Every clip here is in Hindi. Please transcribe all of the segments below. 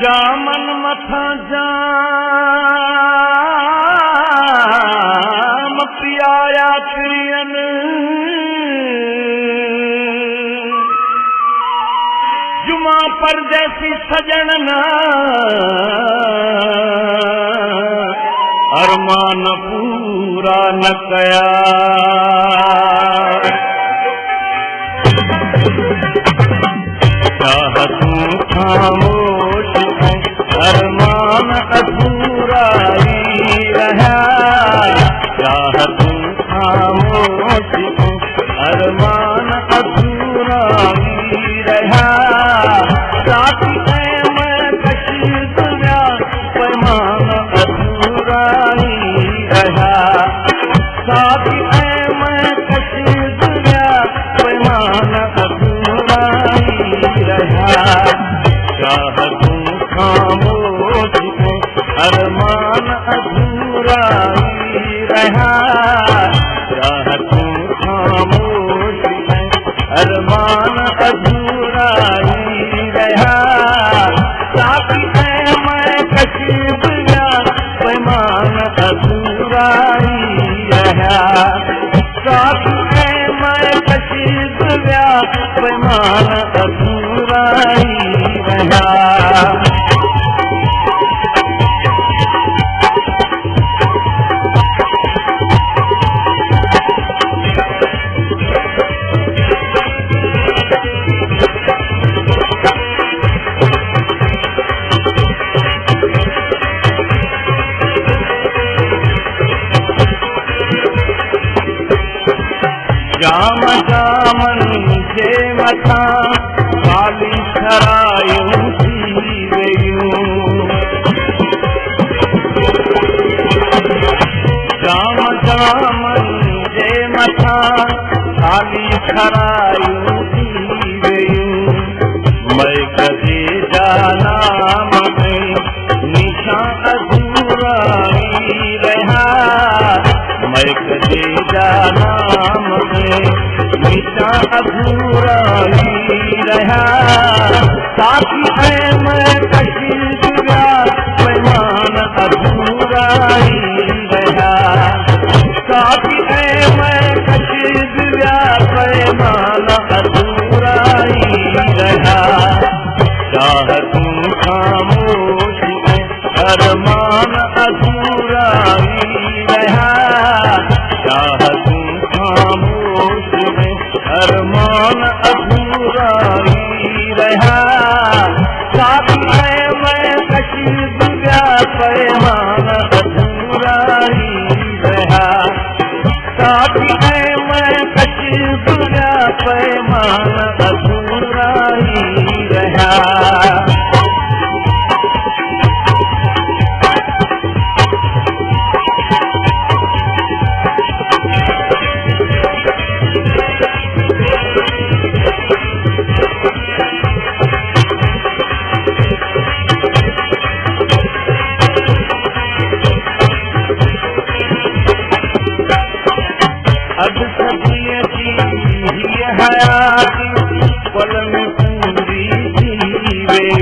जामन मथा जाम पियाया क्रियन जुमा परदेसी सजन ना अरमान पूरा न कया चाहतूं खामोश है अरमान अधूरा ही रहा चाहतूं खामोश है अरमान अधूरा ही रहा साथी है मैं कशीद गया पैमान अधूरा ही रहा साथी है मैं कशीद गया पैमान अधूरा ही रहा चाहतूं खामोश है अरमान अधूरा ही रहा चाहतूं खामोश है अरमान अधूरा ही रहा साथी है मैं कशीद गया पैमान अधूरा ही रहा साथी है मैं कशीद गया पैमान अधूरा ही रहा जाम जामन जे मथा काली खरायूं थी वयूं जाम जामन जे मथा काली खरायूं थी वयूं मैं कदे जा नाम में निशान अधूरा ही रहा मैं कदे जा नाम में निशान अधूरा ही रहा साथी है मैं कशीद गया पैमान अधूरा ही रहा साथी है मैं कशीद गया पैमान अधूरा ही रहा चाहतूं खामोश है अरमान अधूरा ही रहा चाहतूं खामोश है अरमान अधूरा ही रहा साथी है मैं कशीद गया पैमान अधूरा ही रहा साथी है मैं कशीद गया पैमान अधूरा ही रहा अध सदिय जी हीअ हयाती पल में पूरी थी वई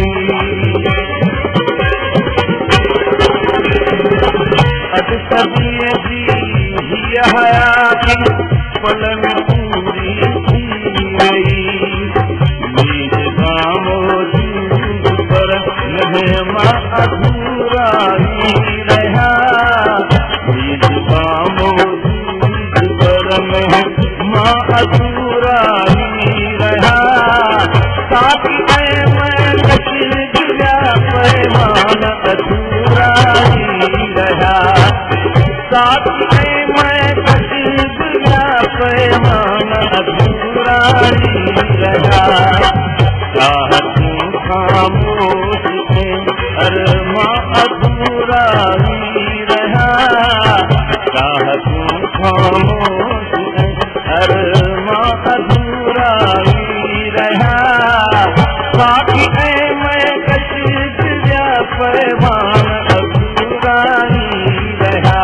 अध सदिय जी हीअ हयाती पल में पूरी थी वई नीज मौजूद पर महमा अधूरा ही रहा नीज मौजूद माँ अधूरा ही रहा साथी है मैं कशीद गया पैमान अधूरा ही रहा साथी है मैं कशीद गया पैमान अधूरा ही रहा चाहतूं खामोश है अरमान अधूरा ही रहा चाहतूं खामोश अरमान अधूरा ही रहा साथी है मैं कशीद गया पैमान अधूरा ही रहा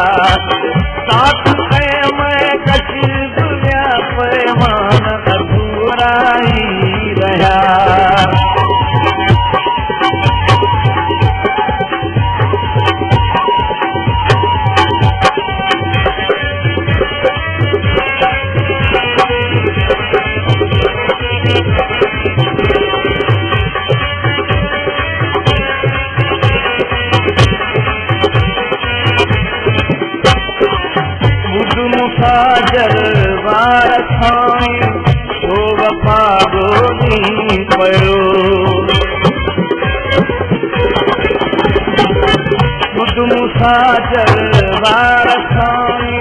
साथी है मैं कशीद गया पैमान अधूरा ही रहा मुसाजर वार खाई तो वफा गोली पयो मुसाजर वार खाई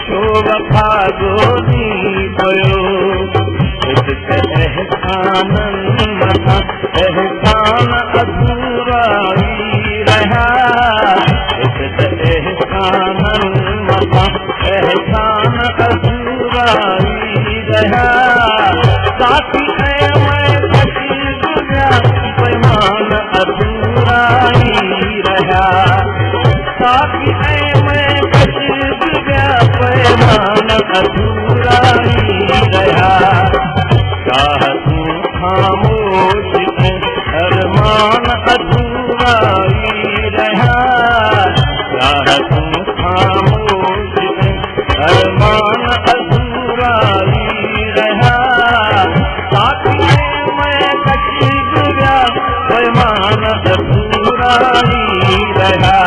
तो वफा गोली पयो एहसान मथा एहसान अधूरा रहा एहसान मथा एहसान अधूरा रहा साथी मैं कशी गुजरा पैमान अधूरा रहा साथी मैं कशी गुजरा पैमान अधूरा रहा चाह तू खामोश अरमान अधूरा रहा चाह तू खामोश अरमान अधूरा रहा साथी मैं कशी गुजरा पैमान अधूरा रहा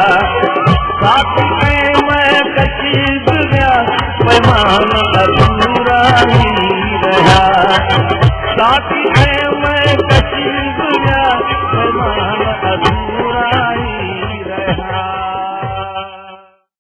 साथी मैं कशी गुजरा पैमान अधूरा रहा साथी